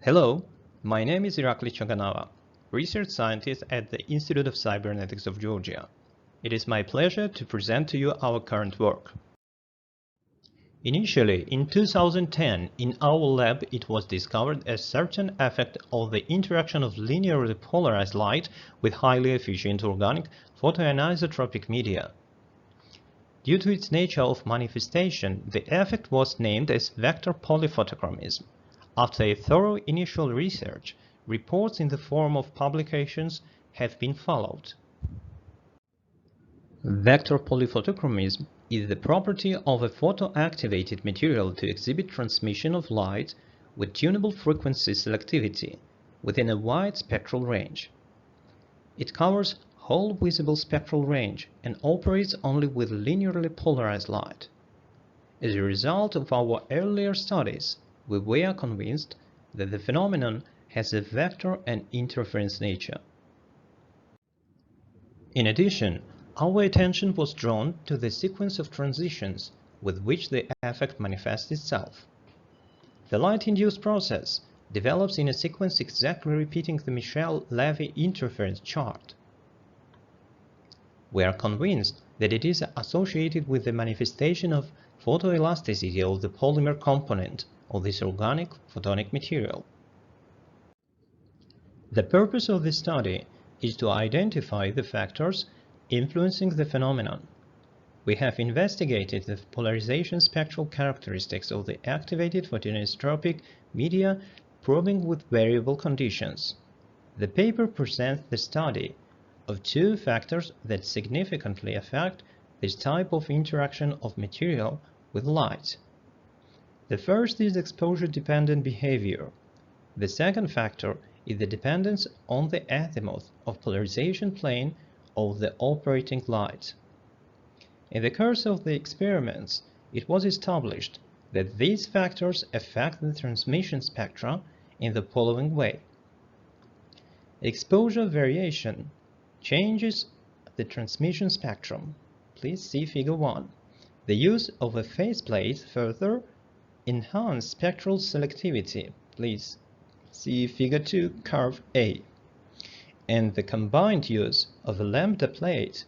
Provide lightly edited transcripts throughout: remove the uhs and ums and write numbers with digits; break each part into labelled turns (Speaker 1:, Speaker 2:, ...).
Speaker 1: Hello, my name is Irakli Chaganava, research scientist at the Institute of Cybernetics of Georgia. It is my pleasure to present to you our current work. Initially, in 2010, in our lab it was discovered a certain effect of the interaction of linearly polarized light with highly efficient organic photoanisotropic media. Due to its nature of manifestation, the effect was named as vector polyphotochromism. After a thorough initial research, reports in the form of publications have been followed. Vector polyphotochromism is the property of a photoactivated material to exhibit transmission of light with tunable frequency selectivity within a wide spectral range. It covers whole visible spectral range and operates only with linearly polarized light. As a result of our earlier studies, we were convinced that the phenomenon has a vector and interference nature. In addition, our attention was drawn to the sequence of transitions with which the effect manifests itself. The light-induced process develops in a sequence exactly repeating the Michel-Levy interference chart. We are convinced that it is associated with the manifestation of photoelasticity of the polymer component of this organic photonic material. The purpose of this study is to identify the factors influencing the phenomenon. We have investigated the polarization spectral characteristics of the activated photoanisotropic media, probing with variable conditions. The paper presents the study of two factors that significantly affect this type of interaction of material with light. The first is exposure-dependent behavior. The second factor is the dependence on the azimuth of polarization plane of the operating light. In the course of the experiments, it was established that these factors affect the transmission spectra in the following way. Exposure variation changes the transmission spectrum. Please see Figure 1. The use of a faceplate further enhances spectral selectivity. Please see Figure 2, Curve A. And the combined use of a lambda plate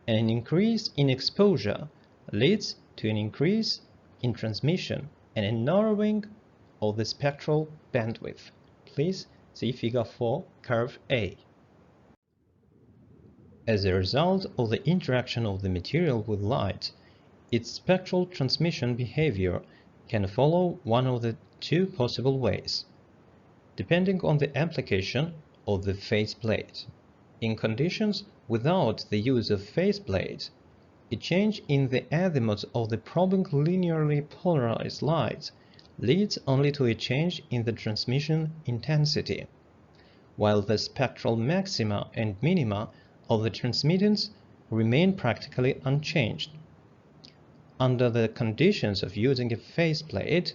Speaker 1: and an increase in exposure leads to an increase in transmission and a narrowing of the spectral bandwidth. Please see Figure 4, Curve A. As a result of the interaction of the material with light, its spectral transmission behavior can follow one of the two possible ways, depending on the application of the faceplate. In conditions without the use of faceplate, a change in the azimuth of the probing linearly polarized light leads only to a change in the transmission intensity, while the spectral maxima and minima of the transmittance remain practically unchanged. Under the conditions of using a faceplate,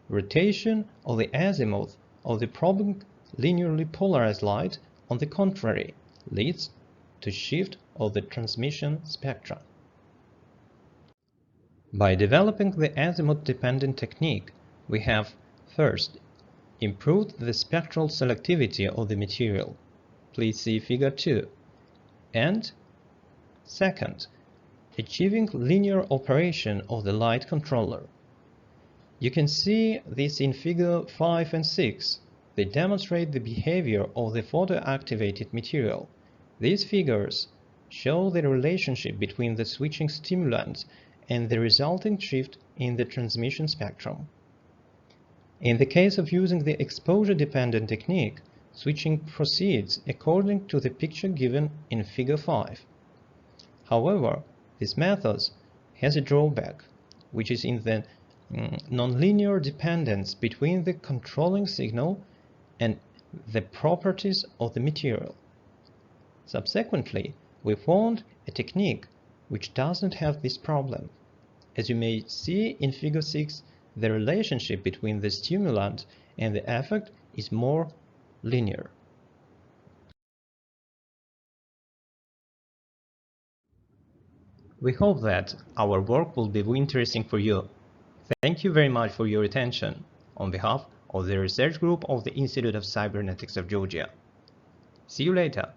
Speaker 1: rotation of the azimuth of the probing linearly polarized light, on the contrary, leads to shift of the transmission spectra. By developing the azimuth-dependent technique, we have, first, improved the spectral selectivity of the material. Please see Figure 2. And, second, achieving linear operation of the light controller. You can see this in Figure 5 and 6. They demonstrate the behavior of the photoactivated material. These figures show the relationship between the switching stimulants and the resulting shift in the transmission spectrum. In the case of using the exposure-dependent technique, switching proceeds according to the picture given in Figure 5. However, this method has a drawback, which is in the nonlinear dependence between the controlling signal and the properties of the material. Subsequently, we found a technique which doesn't have this problem. As you may see in Figure 6, the relationship between the stimulant and the effect is more linear. We hope that our work will be interesting for you. Thank you very much for your attention. On behalf or the research group of the Institute of Cybernetics of Georgia. See you later.